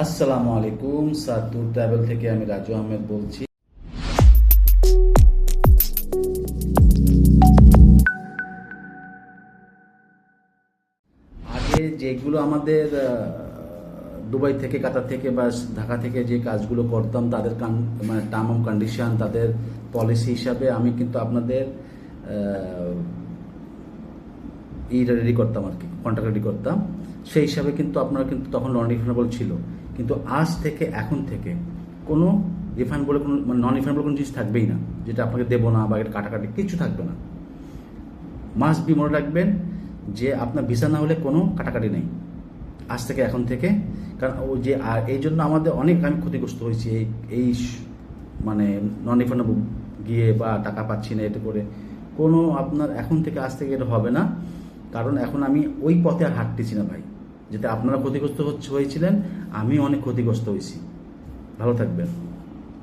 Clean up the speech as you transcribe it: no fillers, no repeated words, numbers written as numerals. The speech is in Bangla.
আসসালামু আলাইকুম, সাতুর ট্রাভেল থেকে আমি রাজু আহমেদ বলছি। আগে যেগুলো আমাদের দুবাই থেকে, কাতার থেকে বা ঢাকা থেকে যে কাজগুলো করতাম, তাদের মানে টার্ম অফ কন্ডিশন, তাদের পলিসি হিসাবে আমি কিন্তু আপনাদের রেডি করতাম আর কি, কন্ট্রাক্ট রেডি করতাম। সেই হিসাবে কিন্তু আপনারা কিন্তু তখন নন রিফান্ডেবল ছিল, কিন্তু আজ থেকে এখন থেকে কোনো রিফান্ড বলে কোনো মানে নন রিফান্ডেবল কোনো জিনিস থাকবেই না, যেটা আপনাকে দেবো না বা এটা কাটাকাটি কিছু থাকবে না। মাস্ট বি মনে রাখবেন যে আপনার ভিসা না হলে কোনো কাটাকাটি নেই আজ থেকে এখন থেকে। কারণ ও যে আর এই জন্য আমাদের অনেক আমি ক্ষতিগ্রস্ত হয়েছি এই মানে নন রিফান্ডেবল গিয়ে বা টাকা পাচ্ছি না, এতে করে কোনো আপনার এখন থেকে আজ থেকে এটা হবে না। কারণ এখন আমি ওই পথে আর হাঁটতেছি না ভাই, যেটা আপনারা ক্ষতিগ্রস্ত হয়েছিলেন, আমি অনেক ক্ষতিগ্রস্ত হয়েছি। ভালো থাকবেন।